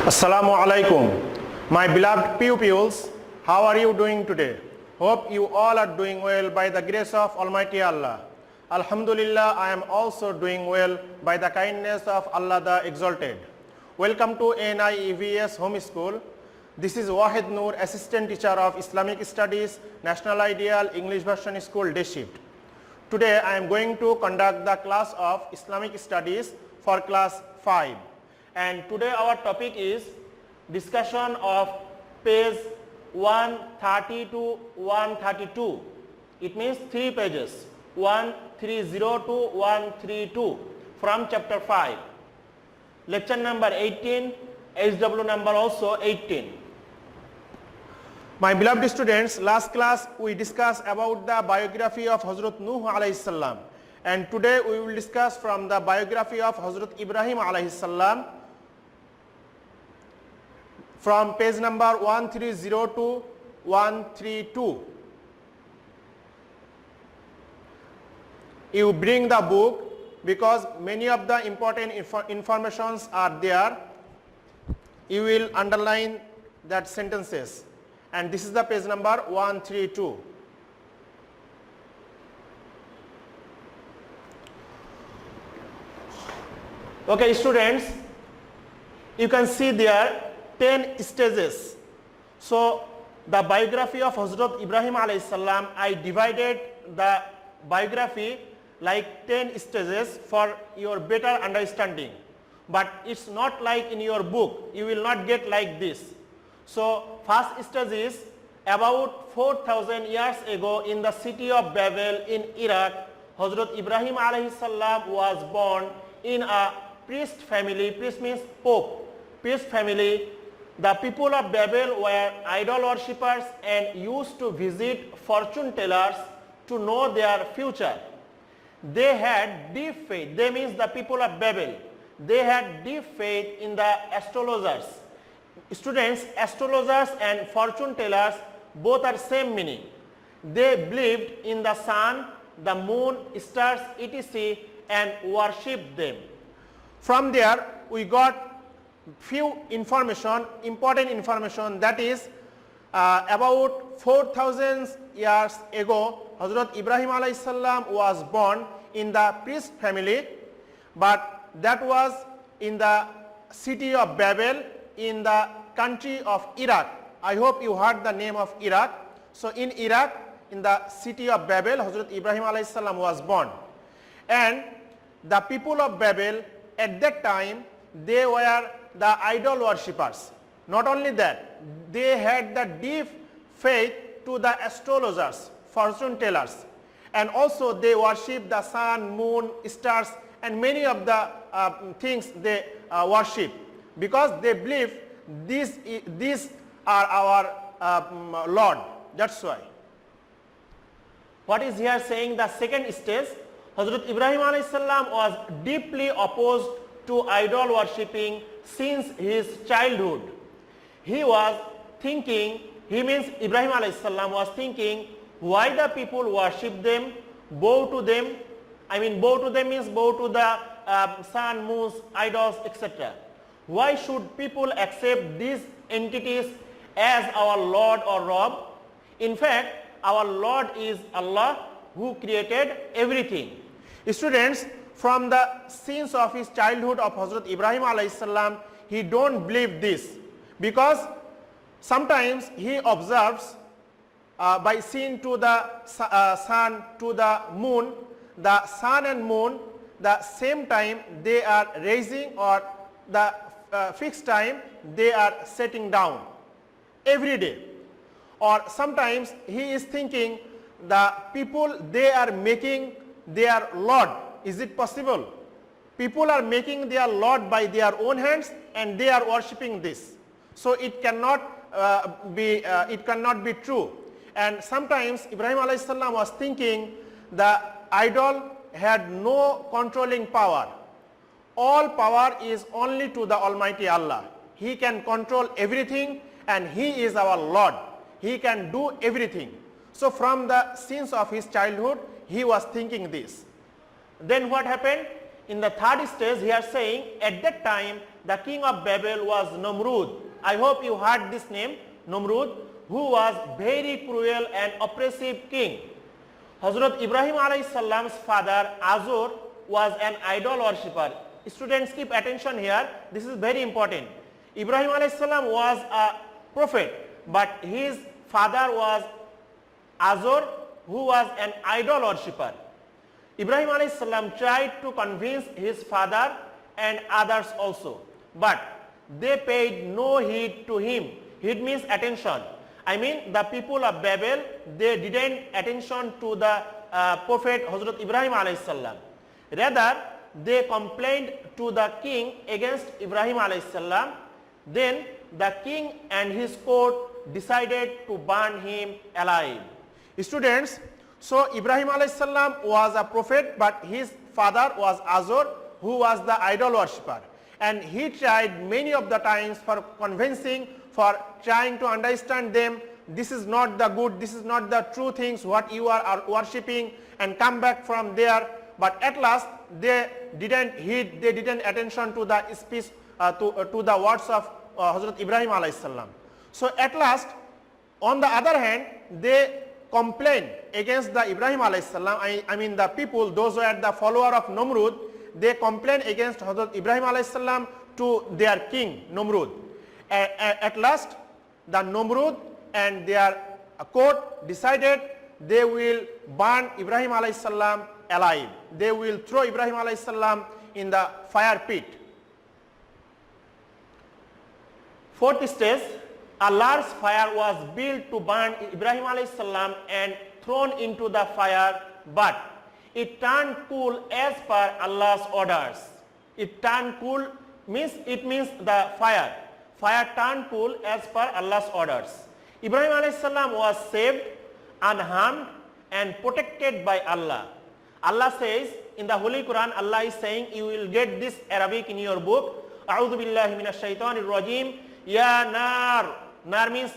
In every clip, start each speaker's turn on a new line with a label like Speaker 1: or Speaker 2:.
Speaker 1: Assalamu alaikum. My beloved pupils, how are you doing today? Hope you all are doing well by the grace of Almighty Allah. Alhamdulillah, I am also doing well by the kindness of Allah the Exalted. Welcome to ANI EVS Home School. This is Wahid Noor, Assistant Teacher of Islamic Studies, National Ideal English Version School Day Shift. Today I am going to conduct the class of Islamic Studies for class 5. And today our topic is discussion of page 130 to 132. It means 3 pages, 130 to 132 from chapter 5. Lecture number 18, HW number also 18. My beloved students, last class we discussed about the biography of Hazrat Nuh alayhi salam, and today we will discuss from the biography of Hazrat Ibrahim alayhi salam from page number 130 to 132. You bring the book because many of the important informations are there. You will underline that sentences, and this is the page number 132. Okay students, you can see there 10 stages. So the biography of Hazrat Ibrahim alayhi salam, I divided the biography like 10 stages for your better understanding. But it's not like in your book, you will not get like this. So first stage is about 4,000 years ago in the city of Babel in Iraq, Hazrat Ibrahim alayhi salam was born in a priest family. Priest means Pope. Priest family. The people of Babel were idol worshippers and used to visit fortune tellers to know their future. They had deep faith. They means the people of Babel. They had deep faith in the astrologers. Students, astrologers and fortune tellers both are same meaning. They believed in the sun, the moon, stars, etc. and worshipped them. From there we got few information, important information, that is about 4,000 years ago Hazrat Ibrahim alayhi salam was born in the priest family, but that was in the city of Babel in the country of Iraq. I hope you heard the name of Iraq. So in Iraq, in the city of Babel, Hazrat Ibrahim alayhi salam was born. And the people of Babel at that time, they were the idol worshippers. Not only that, they had the deep faith to the astrologers, fortune tellers, and also they worship the sun, moon, stars, and many of the things they worship, because they believe these are our Lord. That's why. What is here saying the second stage? Hazrat Ibrahim alayhi salam was deeply opposed to idol worshipping since his childhood. He was thinking, he means Ibrahim alayhi salam was thinking, why the people worship them, bow to them. I mean bow to them means bow to the sun, moons, idols, etc. Why should people accept these entities as our Lord or Rabb? In fact, our Lord is Allah who created everything. Students, from the scenes of his childhood of Hazrat Ibrahim alayhi salam, he don't believe this, because sometimes he observes by seeing to the sun, to the moon, the sun and moon, the same time they are rising, or the fixed time they are setting down every day. Or sometimes he is thinking the people, they are making their Lord. Is it possible? People are making their Lord by their own hands and they are worshipping this. So it cannot be true. And sometimes Ibrahim alayhi salam was thinking the idol had no controlling power. All power is only to the Almighty Allah. He can control everything and He is our Lord. He can do everything. So from the scenes of his childhood, he was thinking this. Then what happened? In the third stage, he is saying at that time the king of Babel was Namrud. I hope you heard this name, Namrud, who was very cruel and oppressive king. Hazrat Ibrahim alayhi salam's father Azur was an idol worshipper. Students, keep attention here. This is very important. Ibrahim alayhi salam was a prophet, but his father was Azur, who was an idol worshipper. Ibrahim alayhi salam tried to convince his father and others also, but they paid no heed to him. Heed means attention. I mean the people of Babel, they didn't attention to the prophet Hazrat Ibrahim alayhi salam. Rather, they complained to the king against Ibrahim alayhi salam. Then the king and his court decided to burn him alive. Students, so Ibrahim alayhi salam was a prophet, but his father was Azur, who was the idol worshipper. And he tried many of the times for convincing, for trying to understand them, this is not the good, this is not the true things what you are worshipping, and come back from there. But at last they didn't heed, they didn't attention to the speech, to the words of Hazrat Ibrahim alayhi salam. So at last, on the other hand, they complained against the Ibrahim alayhi salam. I mean the people, those who are the follower of Namrud, they complained against Hazrat Ibrahim alayhi salam to their king Namrud. At last, the Namrud and their court decided they will burn Ibrahim alayhi salam alive. They will throw Ibrahim alayhi salam in the fire pit. Fourth stage, a large fire was built to burn Ibrahim alayhi salam and thrown into the fire, but it turned cool as per Allah's orders. It turned cool means, it means the fire. Fire turned cool as per Allah's orders. Ibrahim alayhi salam was saved, unharmed and protected by Allah. Allah says in the Holy Quran, Allah is saying, you will get this Arabic in your book. A'udhu billahi minash shaitanir rajim. Ya nar. Nar means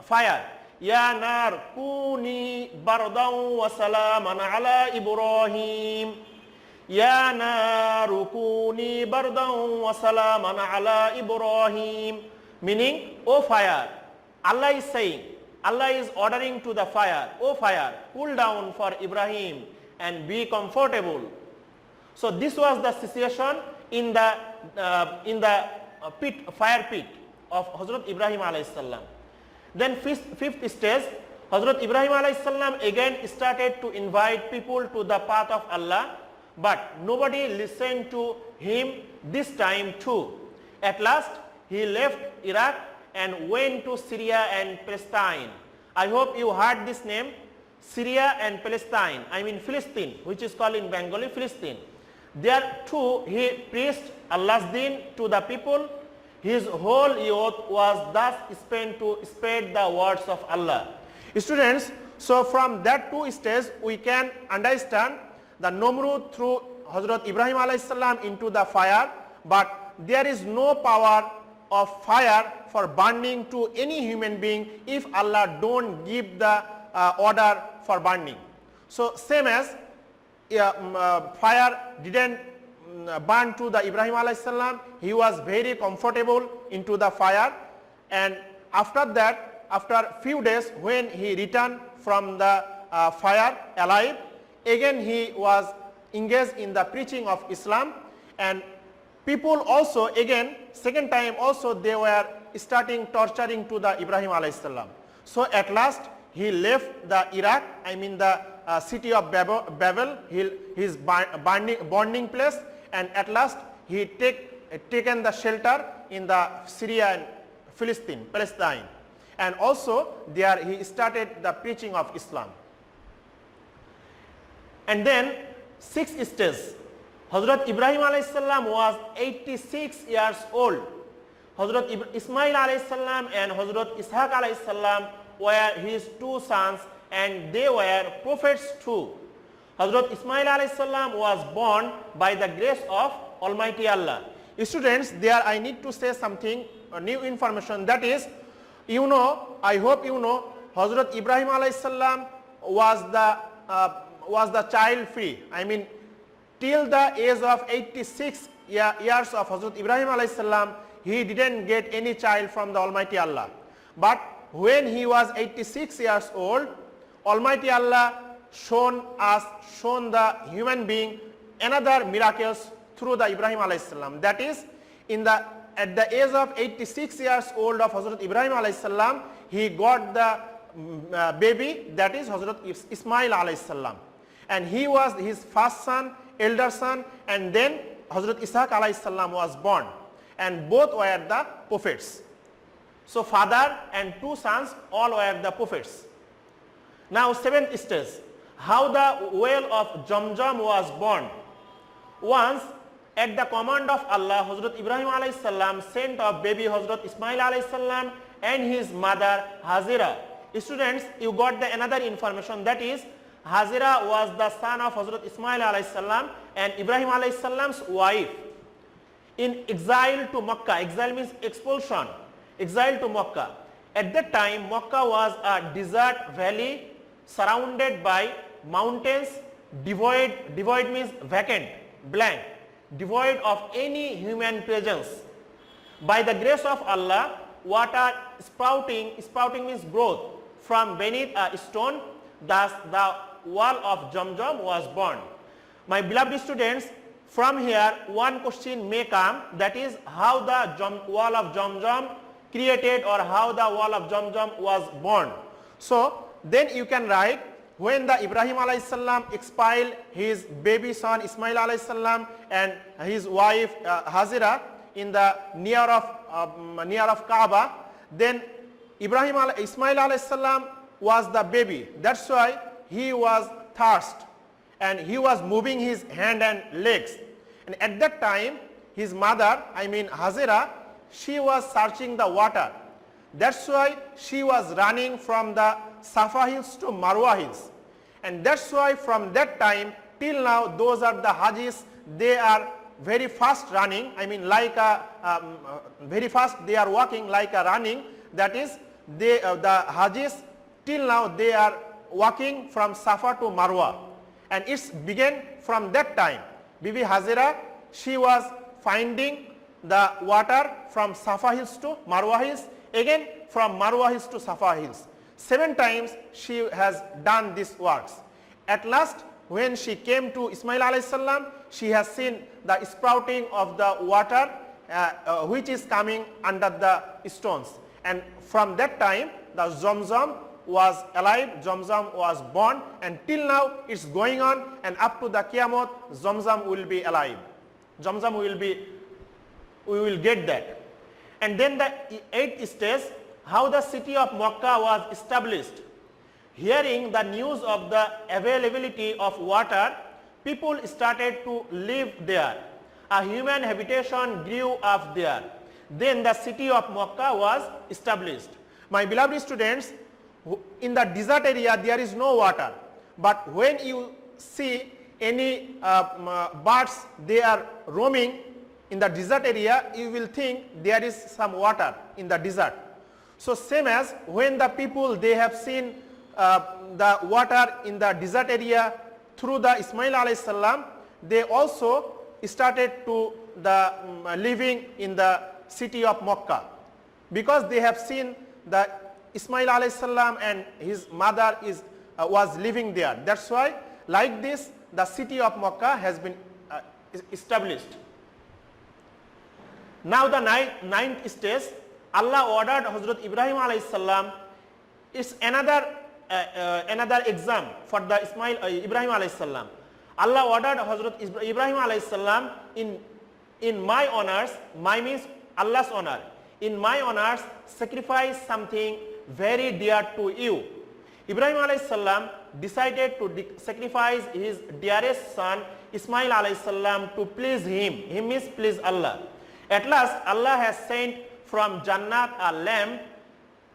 Speaker 1: fire. Ya nar kuni bardan wa salaman ala Ibrahim. Ya nar kuni bardan wa salaman ala Ibrahim. Meaning, O fire. Allah is saying, Allah is ordering to the fire, O fire, cool down for Ibrahim and be comfortable. So this was the situation in the fire pit of Hazrat Ibrahim alayhi salam. Then fifth stage, Hazrat Ibrahim alayhi salam again started to invite people to the path of Allah, but nobody listened to him this time too. At last, he left Iraq and went to Syria and Palestine. I hope you heard this name, Syria and Palestine, I mean Philistine, which is called in Bengali Philistine. There too he preached Allah's deen to the people. His whole youth was thus spent to spread the words of Allah. Students, so from that two stages we can understand the Namrud threw Hazrat Ibrahim alayhi salam into the fire, but there is no power of fire for burning to any human being if Allah don't give the order for burning. So same as fire didn't burn to the Ibrahim alayhi salam, he was very comfortable into the fire, and after that, after few days when he returned from the fire alive, again he was engaged in the preaching of Islam, and people also again second time also they were starting torturing to the Ibrahim alayhi salam. So at last he left the Iraq, I mean the city of Babel, his burning place, and at last he taken the shelter in the Syria and Philistine, Palestine, and also there he started the preaching of Islam. And then sixth stage, Hazrat Ibrahim alayhi salam was 86 years old. Hazrat Ismail alayhi salam and Hazrat Ishaq alayhi salam were his two sons, and they were prophets too. Hazrat Ismail alayhi salam was born by the grace of Almighty Allah. Students, there I need to say something, new information, that is, you know, I hope you know, Hazrat Ibrahim alayhi salam was the child free. I mean, till the age of 86 years of Hazrat Ibrahim alayhi salam, he didn't get any child from the Almighty Allah. But when he was 86 years old, Almighty Allah shown the human being another miracles through the Ibrahim alayhi salam. That is, at the age of 86 years old of Hazrat Ibrahim alayhi salam, he got the baby, that is Hazrat Ismail alayhi salam. And he was his first son, elder son, and then Hazrat Ishaq alayhi salam was born. And both were the prophets. So father and two sons all were the prophets. Now seventh stage, how the well of Zamzam was born. Once at the command of Allah, Hazrat Ibrahim alayhi salam sent a baby Hazrat Ismail alayhi salam and his mother Hazira. Students, you got the another information, that is Hazira was the son of Hazrat Ismail alayhi salam and Ibrahim alayhi salam's wife. In exile to Makkah, exile means expulsion, exile to Makkah. At that time, Makkah was a desert valley surrounded by mountains, devoid means vacant, blank, devoid of any human presence. By the grace of Allah, water sprouting means growth from beneath a stone, thus the wall of Zamzam was born. My beloved students, from here one question may come, that is how the wall of Zamzam created or how the wall of Zamzam was born. So then you can write, when the Ibrahim alayhi salam expelled his baby son Ismail alayhi salam and his wife Hazira in the near of Kaaba, then Ismail alayhi salam was the baby. That's why he was thirst and he was moving his hand and legs. And at that time his mother, Hazira, she was searching the water. That's why she was running from the Safa hills to Marwa hills. And that's why from that time till now, those are the Hajis, they are very fast running, very fast they are walking like a running. That is, the Hajis till now they are walking from Safa to Marwa. And it's began from that time. Bibi Hazira, she was finding the water from Safa hills to Marwa hills, again from Marwa hills to Safa hills. 7 times she has done these works. At last, when she came to Ismail alayhi salam, she has seen the sprouting of the water which is coming under the stones. And from that time, the Zamzam was alive, Zamzam was born, and till now it's going on, and up to the Qiyamah, Zamzam will be alive. Zamzam we will get that. And then the 8th stage, how the city of Makkah was established. Hearing the news of the availability of water, people started to live there. A human habitation grew up there. Then the city of Makkah was established. My beloved students, in the desert area there is no water. But when you see any birds, they are roaming in the desert area, you will think there is some water in the desert. So same as when the people, they have seen the water in the desert area through the Ismail alayhi salam, they also started to living in the city of Makkah, because they have seen that Ismail alayhi salam and his mother was living there. That's why like this the city of Makkah has been established. Now the ninth stage, Allah ordered Hazrat Ibrahim alayhi salam. It's another exam for the Ibrahim alayhi salam. Allah ordered Hazrat Ibrahim alayhi salam, in my honors, my means Allah's honor, in my honors sacrifice something very dear to you. Ibrahim alayhi salam decided to sacrifice his dearest son Ismail alayhi salam to please him. He means please Allah. At last Allah has sent from Jannat a lamb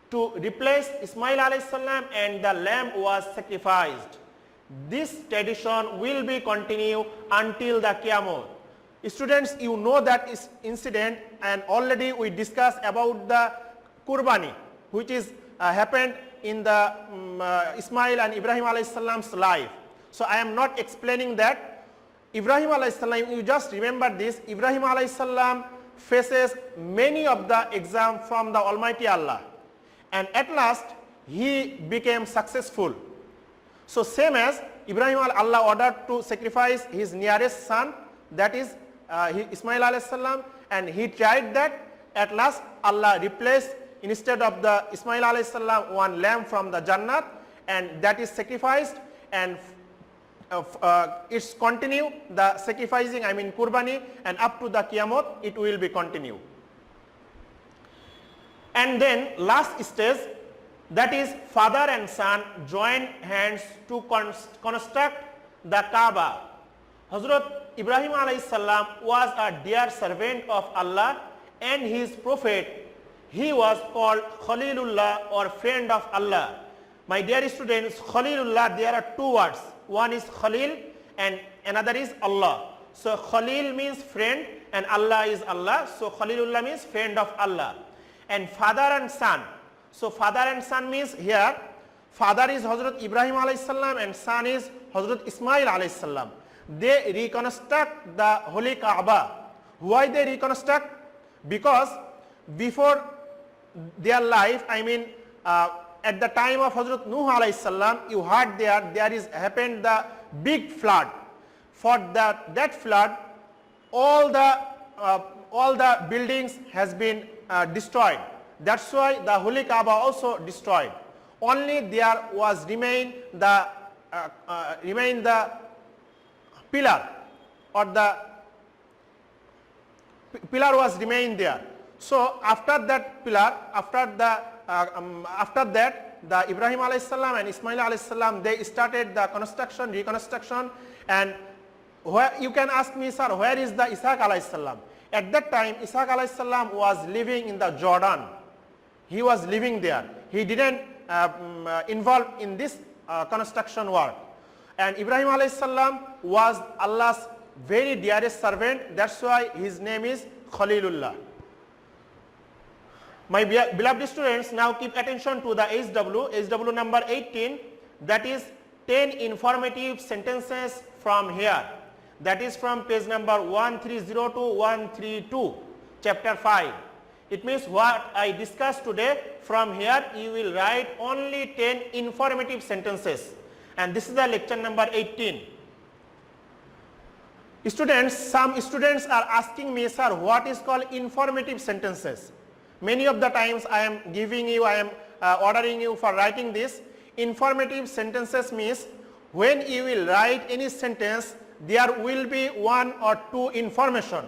Speaker 1: to replace Ismail alayhi salam, and the lamb was sacrificed. This tradition will be continued until the Qiyamah. Students, you know that incident, and already we discussed about the Qurbani, which is happened in the Ismail and Ibrahim alayhi salam's life. So I am not explaining that. Ibrahim alayhi salam, you just remember this, Ibrahim alayhi salam faces many of the exams from the Almighty Allah, and at last he became successful. So same as Ibrahim, Allah ordered to sacrifice his nearest son, that is Ismail alayhi salam, and he tried that. At last Allah replaced, instead of the Ismail alayhi salam, one lamb from the Jannat, and that is sacrificed, and it's continue the sacrificing, I mean Qurbani, and up to the Qiyamot it will be continue. And then last stage, that is father and son join hands to construct the Kaaba. Hazrat Ibrahim alayhi salam was a dear servant of Allah and his prophet. He was called Khalilullah, or friend of Allah. My dear students, Khalilullah, there are two words. One is Khalil and another is Allah. So Khalil means friend and Allah is Allah. So Khalilullah means friend of Allah. And father and son. So father and son means here, father is Hazrat Ibrahim alayhi salam and son is Hazrat Ismail alayhi salam. They reconstruct the Holy Kaaba. Why they reconstruct? Because before their life, I mean at the time of Hazrat Nuh alayhi salam, you heard there is happened the big flood. For that flood, all the buildings has been destroyed. That's why the Holy Kaaba also destroyed. Only there was remain the pillar, or the pillar was remained there. So after that pillar, after that, the Ibrahim alayhi salam and Ismail alayhi salam, they started the reconstruction, and you can ask me, sir, where is the Ishaq alayhi salam? At that time, Ishaq alayhi salam was living in the Jordan. He was living there. He didn't involve in this construction work. And Ibrahim alayhi salam was Allah's very dearest servant. That's why his name is Khalilullah. My beloved students, now keep attention to the HW number 18, that is 10 informative sentences from here. That is from page number 130 to 132, chapter 5. It means what I discussed today, from here you will write only 10 informative sentences. And this is the lecture number 18. Students, some students are asking me, sir, what is called informative sentences? Many of the times I am ordering you for writing this. Informative sentences means when you will write any sentence, there will be one or two information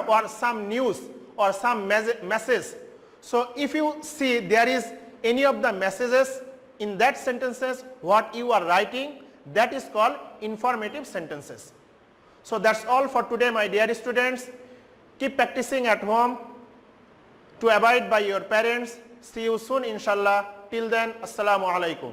Speaker 1: or some news or some message. So if you see there is any of the messages in that sentences what you are writing, that is called informative sentences. So that's all for today, my dear students. Keep practicing at home to abide by your parents. See you soon, inshallah. Till then, assalamu alaikum.